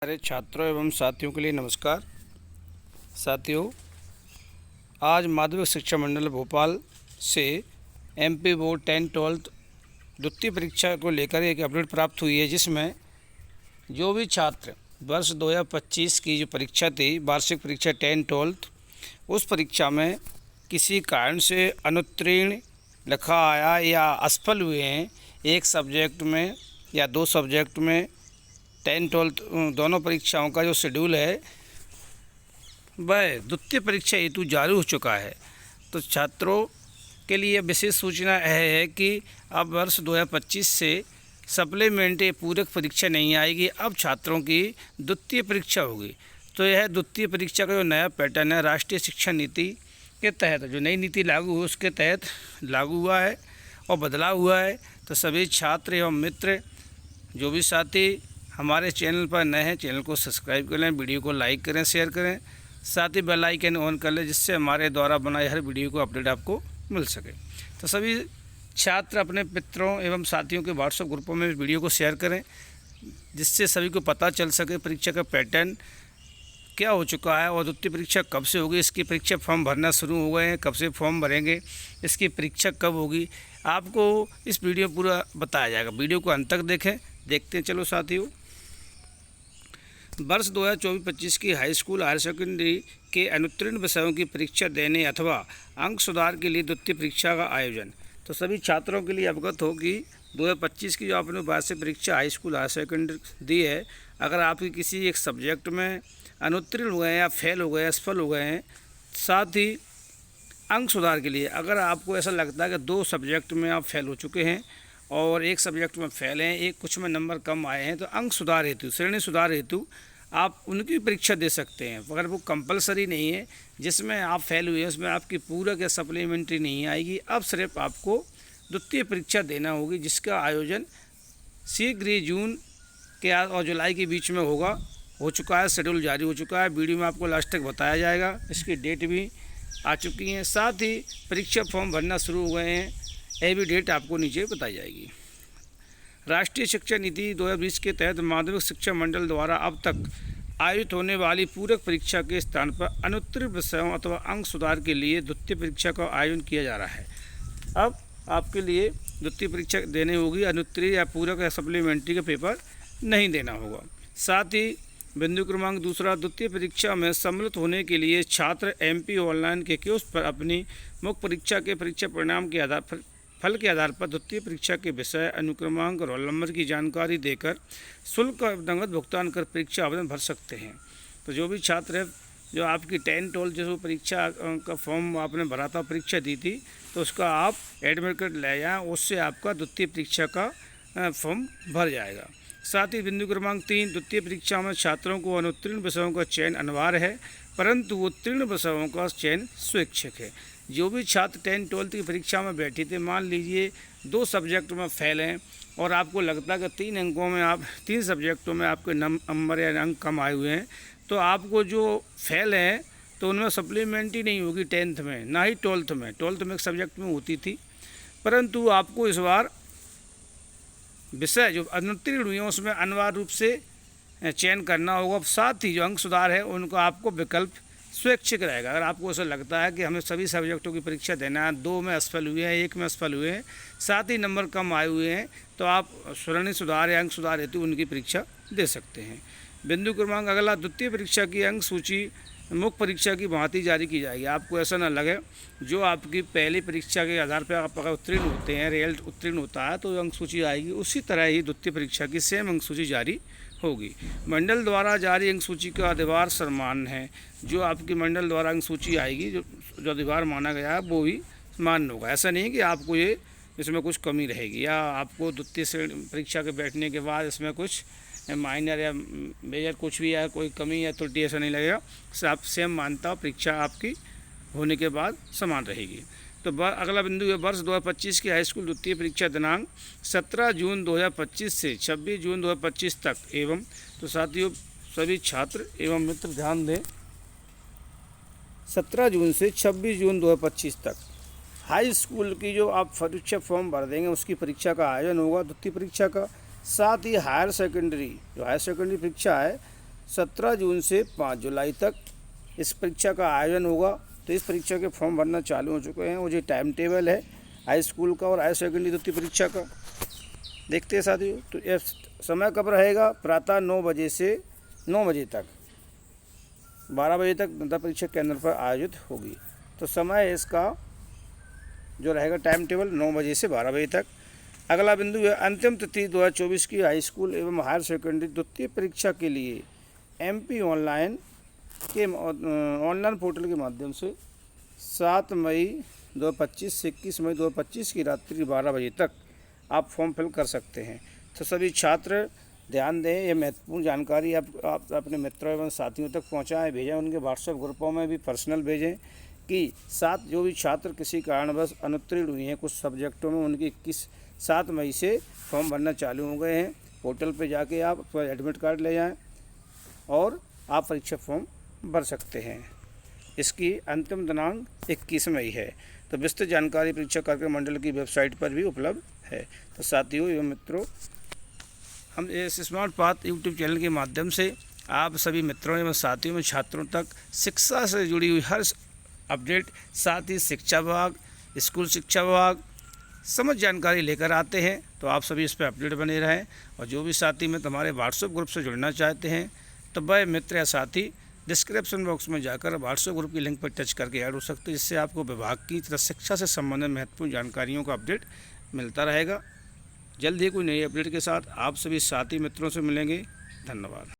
सारे छात्रों एवं साथियों के लिए नमस्कार। साथियों, आज माध्यमिक शिक्षा मंडल भोपाल से एमपी बोर्ड 10-12 द्वितीय परीक्षा को लेकर एक अपडेट प्राप्त हुई है, जिसमें जो भी छात्र वर्ष 2025 की जो परीक्षा थी, वार्षिक परीक्षा 10-12, उस परीक्षा में किसी कारण से अनुत्तीर्ण लिखा आया या असफल हुए हैं एक सब्जेक्ट में या दो सब्जेक्ट में, 10-12 दोनों परीक्षाओं का जो शेड्यूल है वह द्वितीय परीक्षा हेतु जारी हो चुका है। तो छात्रों के लिए विशेष सूचना यह है कि अब वर्ष 2025 से सप्लीमेंट्री पूरक परीक्षा नहीं आएगी, अब छात्रों की द्वितीय परीक्षा होगी। तो यह द्वितीय परीक्षा का जो नया पैटर्न है, राष्ट्रीय शिक्षा नीति के तहत जो नई नीति लागू हुई उसके तहत लागू हुआ है और बदलाव हुआ है। तो सभी छात्र एवं मित्र, जो भी साथी हमारे चैनल पर नए हैं, चैनल को सब्सक्राइब कर लें, वीडियो को लाइक करें, शेयर करें, साथ ही बेल आइकन ऑन कर लें, जिससे हमारे द्वारा बनाए हर वीडियो को अपडेट आपको मिल सके। तो सभी छात्र अपने मित्रों एवं साथियों के व्हाट्सएप ग्रुपों में वीडियो को शेयर करें, जिससे सभी को पता चल सके परीक्षा का पैटर्न क्या हो चुका है और द्वितीय परीक्षा कब से होगी। इसकी परीक्षा फॉर्म भरना शुरू हो गए हैं, कब से फॉर्म भरेंगे, इसकी परीक्षा कब होगी, आपको इस वीडियो पूरा बताया जाएगा। वीडियो को अंत तक देखें। देखते हैं चलो साथियों। वर्ष 2024-25 की हाई स्कूल हायर सेकेंडरी के अनुत्तीर्ण विषयों की परीक्षा देने अथवा अंक सुधार के लिए द्वितीय परीक्षा का आयोजन। तो सभी छात्रों के लिए अवगत हो कि 2025 की जो आपने वार्षिक परीक्षा हाई स्कूल हायर सेकेंडरी दी है, अगर आपकी किसी एक सब्जेक्ट में अनुत्तीर्ण हो गए या फेल हो गए, असफल हो गए हैं, साथ ही अंक सुधार के लिए अगर आपको ऐसा लगता है कि दो सब्जेक्ट में आप फेल हो चुके हैं और एक सब्जेक्ट में फेल हैं, एक कुछ में नंबर कम आए हैं, तो अंक सुधार हेतु, श्रेणी सुधार हेतु आप उनकी परीक्षा दे सकते हैं। अगर वो कंपलसरी नहीं है, जिसमें आप फेल हुए हैं उसमें आपकी पूरक या सप्लीमेंट्री नहीं आएगी। अब सिर्फ आपको द्वितीय परीक्षा देना होगी, जिसका आयोजन शीघ्र ही जून के और जुलाई के बीच में हो चुका है, शेड्यूल जारी हो चुका है। वीडियो में आपको लास्ट तक बताया जाएगा, इसकी डेट भी आ चुकी हैं, साथ ही परीक्षा फॉर्म भरना शुरू हो गए हैं, यह भी डेट आपको नीचे बताई जाएगी। राष्ट्रीय शिक्षा नीति 2020 के तहत माध्यमिक शिक्षा मंडल द्वारा अब तक आयोजित होने वाली पूरक परीक्षा के स्थान पर अनुत्तीर्ण विषयों अथवा अंक सुधार के लिए द्वितीय परीक्षा का आयोजन किया जा रहा है। अब आपके लिए द्वितीय परीक्षा देनी होगी, अनुत्तीर्ण या पूरक या सप्लीमेंट्री का पेपर नहीं देना होगा। साथ ही बिंदु क्रमांक 2, द्वितीय परीक्षा में सम्मिलित होने के लिए छात्र एमपी ऑनलाइन के कियोस्क पर अपनी मुख्य परीक्षा के परीक्षा परिणाम के फल के आधार पर द्वितीय परीक्षा के विषय, अनुक्रमांक, रोल नंबर की जानकारी देकर शुल्क का नकद भुगतान कर परीक्षा आवेदन भर सकते हैं। तो जो भी छात्र है, जो आपकी 10-12 जो परीक्षा का फॉर्म आपने भरा था, परीक्षा दी थी, तो उसका आप एडमिट कार्ड ले जाएँ, उससे आपका द्वितीय परीक्षा का फॉर्म भर जाएगा। साथ ही बिंदु क्रमांक 3, द्वितीय परीक्षा में छात्रों को अनुत्तीर्ण विषयों का चयन अनिवार्य है, परंतु उत्तीर्ण विषयों का चयन स्वैच्छिक है। जो भी छात्र 10-12 की परीक्षा में बैठे थे, मान लीजिए दो सब्जेक्ट में फेल हैं और आपको लगता है कि 3 अंकों में आप 3 सब्जेक्टों में आपके नंबर या अंक कम आए हुए हैं, तो आपको जो फेल हैं तो उनमें सप्लीमेंट्री नहीं होगी 10th में, ना ही 12th में। 12th में एक सब्जेक्ट में होती थी, परंतु आपको इस बार विषय जो अनुत्तीर्ण हुए हैं उसमें अनिवार्य रूप से चयन करना होगा। साथ ही जो अंक सुधार है उनका आपको विकल्प स्वैच्छिक रहेगा। अगर आपको ऐसा लगता है कि हमें सभी सब्जेक्टों की परीक्षा देना है, 2 में असफल हुए हैं, 1 में असफल हुए हैं, साथ ही नंबर कम आए हुए हैं, तो आप श्रेणी सुधार या अंक सुधार हेतु उनकी परीक्षा दे सकते हैं। बिंदु क्रमांक अगला, द्वितीय परीक्षा की अंक सूची मुख्य परीक्षा की भांति जारी की जाएगी। आपको ऐसा ना लगे जो आपकी पहली परीक्षा के आधार पर आप अगर उत्तीर्ण होते हैं, रिजल्ट उत्तीर्ण होता है तो अंक सूची आएगी, उसी तरह ही द्वितीय परीक्षा की सेम अंक सूची जारी होगी। मंडल द्वारा जारी अंक सूची का अधिभार समान है। जो आपकी मंडल द्वारा अंक सूची आएगी, जो अधिभार माना गया है वो ही मान्य होगा। ऐसा नहीं कि आपको ये इसमें कुछ कमी रहेगी या आपको द्वितीय परीक्षा के बैठने के बाद इसमें कुछ माइनर या मेजर कुछ भी या कोई कमी या त्रुटि ऐसा नहीं लगेगा। आप सेम मानता परीक्षा आपकी होने के बाद समान रहेगी। तो अगला बिंदु है, वर्ष 2025 की हाई स्कूल द्वितीय परीक्षा दिनांक 17 जून 2025 से 26 जून 2025 तक एवं। तो साथियों सभी छात्र एवं मित्र ध्यान दें, 17 जून से 26 जून 2025 तक हाई स्कूल की जो आप परीक्षा फॉर्म भर देंगे उसकी परीक्षा का आयोजन होगा, द्वितीय परीक्षा का। साथ ही हायर सेकेंडरी जो हायर सेकेंडरी परीक्षा है 17 जून से 5 जुलाई तक इस परीक्षा का आयोजन होगा। तो इस परीक्षा के फॉर्म भरना चालू हो चुके हैं और ये टाइम टेबल है हाई स्कूल का और हायर सेकेंडरी द्वितीय परीक्षा का। देखते हैं साथियों, तो यह समय कब रहेगा? प्रातः 9 बजे से 9 बजे तक, 12 बजे तक दंता परीक्षा केंद्र पर आयोजित होगी। तो समय इसका जो रहेगा टाइम टेबल 9 बजे से 12 बजे तक। अगला बिंदु है अंतिम तिथि 2024 की हाई स्कूल एवं हायर सेकेंडरी द्वितीय परीक्षा के लिए MP ऑनलाइन पोर्टल के माध्यम से 7 मई 2025 से 21 मई 2025 की रात्रि 12 बजे तक आप फॉर्म फिल कर सकते हैं। तो सभी छात्र ध्यान दें, यह महत्वपूर्ण जानकारी आप अपने मित्रों एवं साथियों तक पहुंचाएं, भेजें, उनके व्हाट्सएप ग्रुपों में भी पर्सनल भेजें कि जो भी छात्र किसी कारणवश अनुत्तीर्ण हुए हैं कुछ सब्जेक्टों में, उनकी 7 मई से फॉर्म भरना चालू हो गए हैं। पोर्टल पे जाके आप एडमिट कार्ड ले जाएं और आप परीक्षा फॉर्म भर सकते हैं। इसकी अंतिम दिनांक 21 मई है। तो विस्तृत जानकारी परीक्षा कार्यक्रम मंडल की वेबसाइट पर भी उपलब्ध है। तो साथियों एवं मित्रों, हम इस स्मार्ट पाथ यूट्यूब चैनल के माध्यम से आप सभी मित्रों एवं साथियों में छात्रों तक शिक्षा से जुड़ी हुई हर अपडेट, साथ ही शिक्षा विभाग, स्कूल शिक्षा विभाग समझ जानकारी लेकर आते हैं। तो आप सभी इस पर अपडेट बने रहें। और जो भी साथी मित्र हमारे व्हाट्सएप ग्रुप से जुड़ना चाहते हैं तो वह मित्र या साथी डिस्क्रिप्शन बॉक्स में जाकर व्हाट्सएप ग्रुप की लिंक पर टच करके ऐड हो सकते हैं, जिससे आपको विभाग की तरफ शिक्षा से संबंधित महत्वपूर्ण जानकारियों का अपडेट मिलता रहेगा। जल्द ही कोई नई अपडेट के साथ आप सभी साथी मित्रों से मिलेंगे। धन्यवाद।